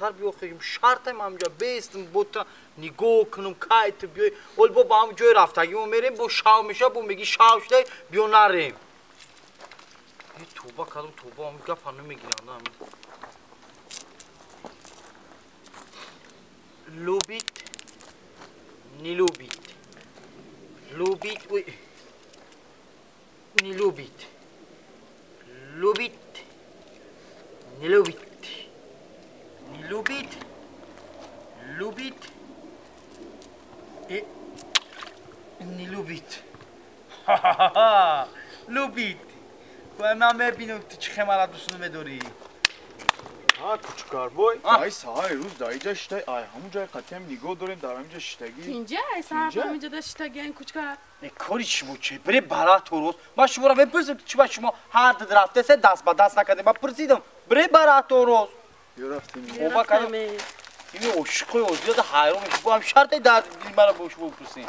زودتر بیا خیلی شرطم همجا بیستم بوتا نگاه کنم کایت بیای اول با هم جای رفتگیم میریم با شاو میشه با میگی شاو شده بیا نریم توبه کدوم توبه هم گپ نمیگیرن لوبیت نیلوبیت لوبیت وی نیلوبیت لوبیت نیلوبیت نیلوبیت لوبیت نیلوبیت لوبیت و من ببینم تو چه خمره دوستونو بداری ها کوچکار بوی دای سهای روز دای جا شتای آی همون جای قطعی هم نگاه داریم در همینجا شتگی اینجا سرف همینجا دا شتگی این کوچکار کاری چی بود چه بری برا تو روز من شما را بپرسم چی با شما هر دد رفته سه دست با دست نکردیم من پرسیدم بری برا تو روز یا رفتیم اوبا کردم این عشقی اوزیاد حیران میشه با هم شرط درد دیدیم مرا باش بپرسیم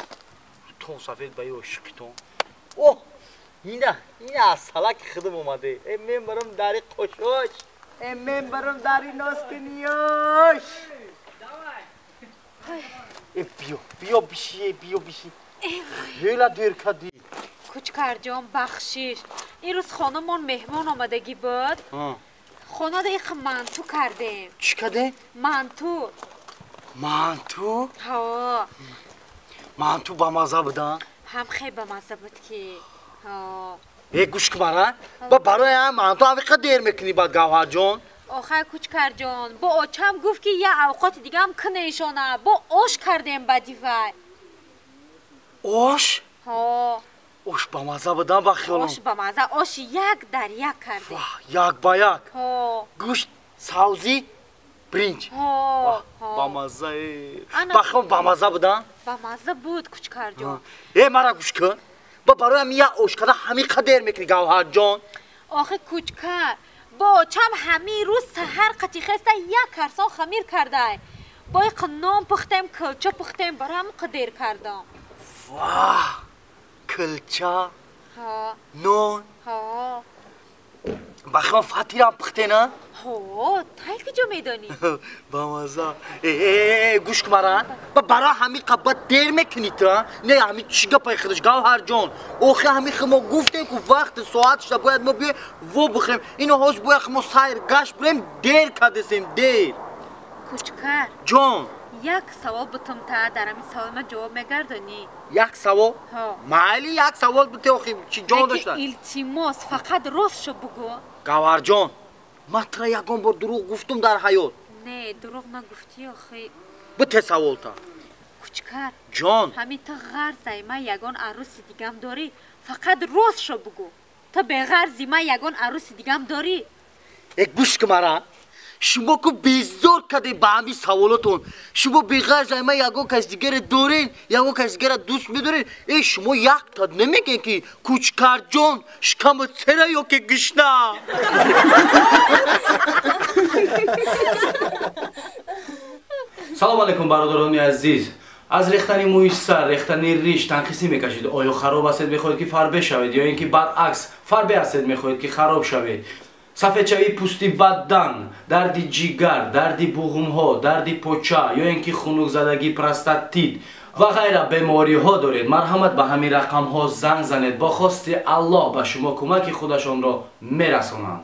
تو سفید با یه عشقی تو اوه اینه از سالک خودم اومده من برم داری خوشوش من برم داری ناسکنیاش بیا بیشی خیلی دیر کردی کوچکار جان بخشش این روز خانمون مهمان آمدگی بود خانه دیگه منتو کردیم چی کرده؟ منتو ها منتو با مزه بودن؟ هم خیلی با مزه بود که ها گوش کمارن؟ با برای هم منتو هم که دیر میکنی بعد گوهر جان؟ آخه کوچکار جان با آچم گفت که یه اوقات دیگه هم کنیشانه با آش کردیم بدی وای آش؟ ها آش با مزه بودن با خیالم آش با مزه آش یک در یک کردیم یک با یک ها گوشت سبزی برنج ها با مزه بخوام با مزه بودن؟ با مزه بود کوچکار جان مرا گوش کن با برای هم یه آش کده همین قدر میکنی گوهر جان آخه کوچکار با چم همین روز سهر قطی خسته یک کرسان خمیر کرده با یک نام پختیم کلچه پختیم برای هم قدر کردم واه کلچه نون بخوام فطیر هم پخته نه؟ تایی که جو میدانی با مزه گوش کمارن برای همین قبط دیر میکنی تو نه همین چیگه پای خودش گوهر جان اوخی همین ما گفتیم که وقت ساعتش باید ما بیه و بخیم اینو هاش باید ما سایر گشت بریم دیر کدسیم دیر کوچکر جان یک سوال بتم تا در همین سوال ما جواب میگردانی یک سوال؟ معلی یک سوال بوده آخی چی جان داشتن؟ التماس فقط راست شو بگو گوهر جان من ترا یکان بار دروغ گفتم در حیات نه دروغ نگفتی آخی بته سوال تا کوچکر جان همین تا غرضی ما یگان عروس دیگم داری فقط راست شو بگو تا به غرضی ما یگان عروس دیگم داری گوش کمارن شما که بیزار کده با همین سوالاتون شما بغیر زایما یگو کس دیگر دارین یگو کس دیگر دوست میدارین شما یک تا نمیگین که کوچکر جان شکم چرا یا که گشنه سلام علیکم برادران عزیز از ریختن موی سر ریختن ریش تنخیصی میکشید آیا خراب هستید میخواهید که فربه شوید یا اینکه برعکس فربه هستید میخواهید که خراب شوید سفیدشوی پوستی بدن دردی جیگر دردی بوغم ها دردی پوچه یا اینکه خنک زدگی پروستات و غیره بیماری ها دارید مرحمت به همین رقم ها زنگ زنید با خواست الله به شما کمک خودشان را میرسانند